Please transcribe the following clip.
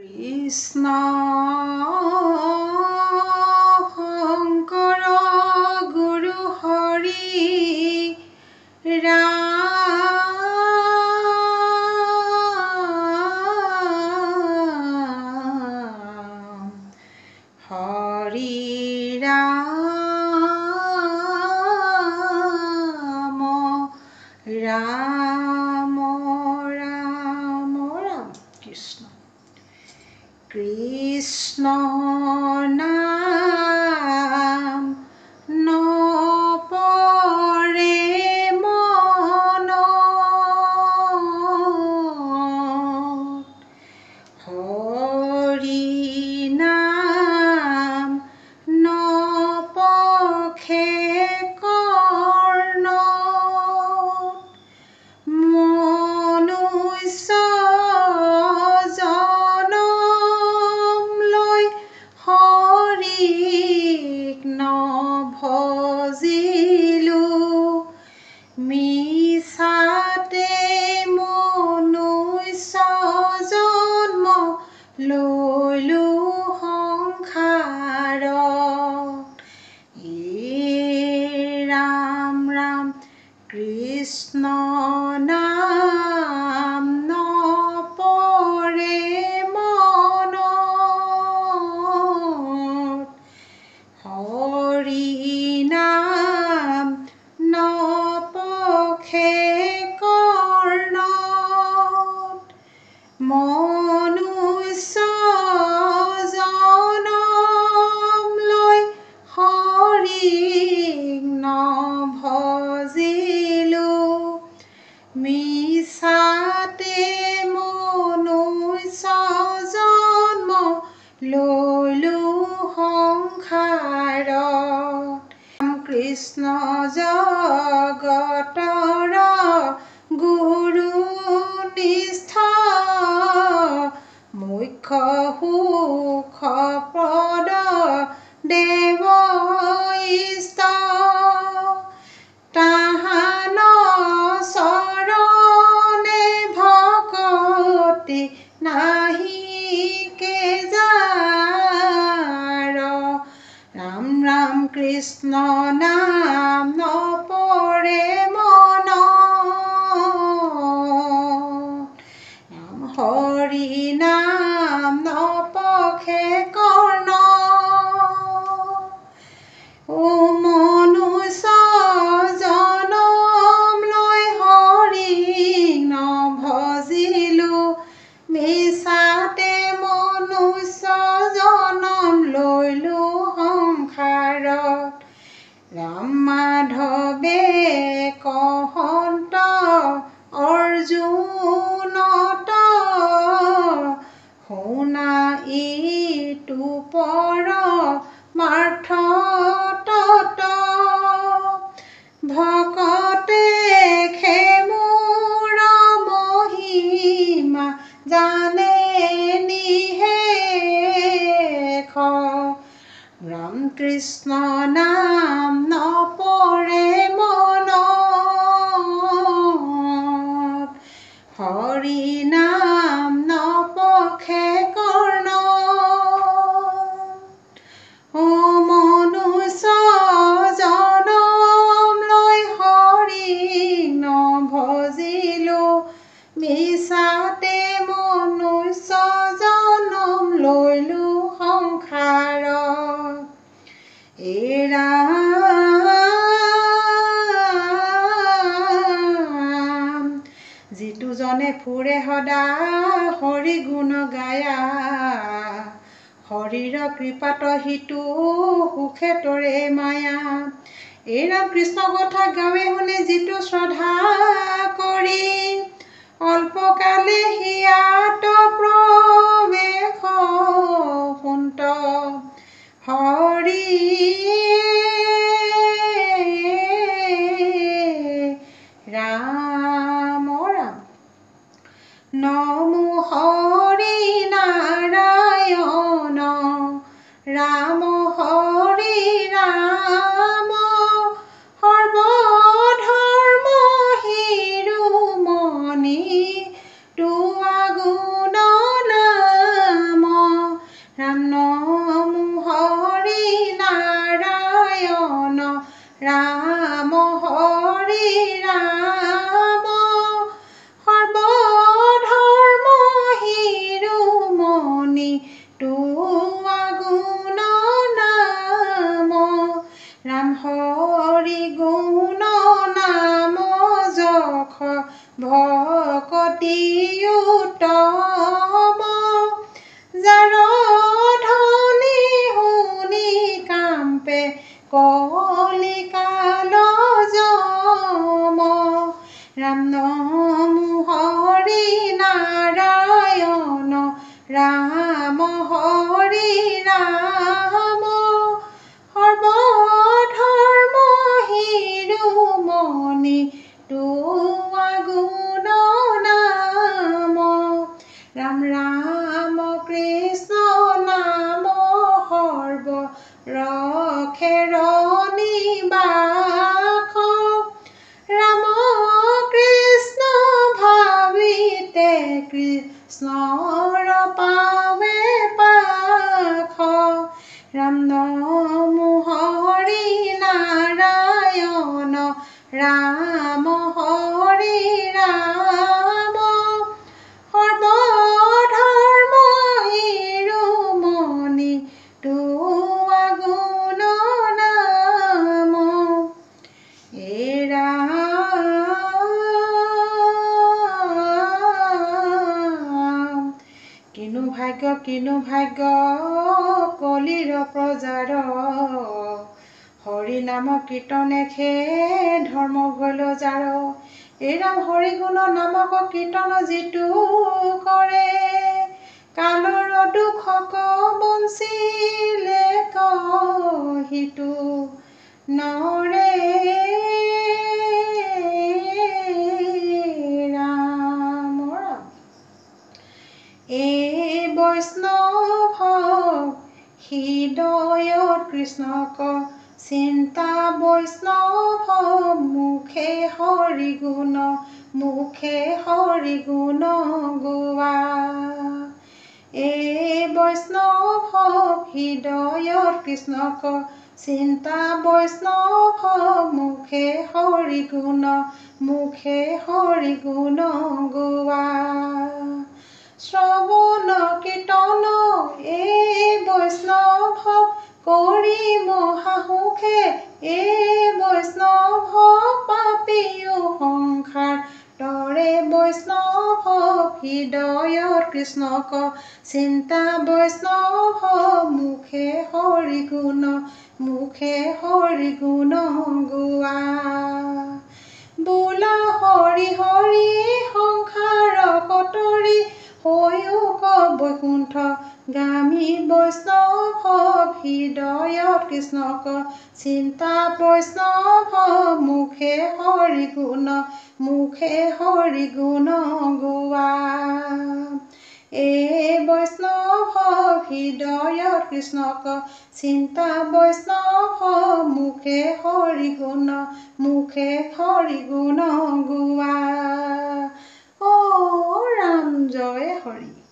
কৃষ্ণ শংকৰ গুৰু হৰি ৰাম হৰি ৰাম ৰাম ৰাম ৰাম কৃষ্ণ কৃষ্ণ নাম নপৰে মনত হৰি নাম নপখে কৰ্ণত মনুষ্য মিছাতে মনুষ্য জন্ম লৈলো সংসাৰত ৰাম ৰাম কৃষ্ণ নাম নপৰে মনত হৰি নাম নপখে কৰ্ণত মনুষ্য জনম লৈ হৰিক নভজিলো মিছাতে মনুষ্য জন্ম লৈলো সংসাৰত কৃষ্ণ জগতৰ গুৰু নিষ্ঠ মুখ্য সুখ পদ দেৱ ইষ্ট তাহান চৰণে ভকতি নাহিকে যাৰ ৰাম ৰাম কৃষ্ণ নাম নপৰে মনত হৰি নাম নপখে কৰ্ণত মনুষ্য জনম লৈ হৰিক নভজিলো মিছাতে মনুষ্য জনম লৈলো সংসাৰত ৰাম মাধৱে কহন্ত অৰ্জুনত শুনা ইটো পৰ মাৰ্থ তত ভকতে খেমুৰ মহিমা জানে নিশেষ ৰাম কৃষ্ণ নাম নপৰে মনত হৰি নাম নপখে কৰ্ণত মনুষ্য জনম লৈ হৰিক নভজিলো মিছাতে মনুষ্য জনম লৈলো সংসাৰত ৰাম যিটো জনে ফুৰে সদা হৰি গুণ গায়া হৰিৰ কৃপাত সিটো সুখে তৰে মায়া ৰাম কৃষ্ণ কথা গাৱে শুনে যিটো শ্ৰদ্ধা কৰি অল্পকালে হিয়াত প্ৰৱেশ কুন্ত হৰি ৰাম ৰাম নমো হৰি নাৰায়ণ ৰাম হৰি ৰাম সৰ্বধৰ্ম শিৰোমণি ৰাম হৰি ৰাম সৰ্বধৰ্ম শিৰোমণি তোৱা গুণ নাম ৰাম ৰাম কৃষ্ণ নাম সৰ্ব ৰখে নিবাস ৰাম কৃষ্ণ ভাবিতে কৃষ্ণৰ পাৱে পাখ ৰাম নম হৰি নাৰায়ণ ৰাম হৰি ৰাম সৰ্বধৰ্ম শিৰোমণি তোৱা গুণ নাম হে ৰাম কিনো ভাগ্য কলিৰ প্ৰজাৰ হৰি নাম কীৰ্তনে খে ধৰ্ম ভৈল যাৰ এই ৰাম হৰি গুণ নামক কীৰ্তন যিটো কৰে কালৰ দুখক বঞ্চিলে কহিতো নৰে ৰাম এই বৈষ্ণৱ হৃদয়ত কৃষ্ণক চিন্তা বৈষ্ণৱ মুখে হৰি গুণ গোৱা এই বৈষ্ণৱ হৃদয়ত কৃষ্ণক চিন্তা বৈষ্ণৱ মুখে হৰি গুণ গোৱা শ্ৰৱণ কীৰ্তন এই বৈষ্ণৱ কৰি মহাসুখে এই বৈষ্ণৱ পাপীও সংসাৰ তৰে বৈষ্ণৱ হৃদয়ত কৃষ্ণক চিন্তা বৈষ্ণৱ মুখে হৰি গুণ গোৱা বোলা হৰি হৰি সংসাৰ কতৰি হৈও বৈকুণ্ঠ গামী বৈষ্ণৱ হৃদয়ত কৃষ্ণক চিন্তা বৈষ্ণৱ মুখে হৰি গুণ গোৱা এই বৈষ্ণৱ হৃদয়ত কৃষ্ণক চিন্তা বৈষ্ণৱ মুখে হৰি গুণ গোৱা। ও ৰাম জয় হৰি।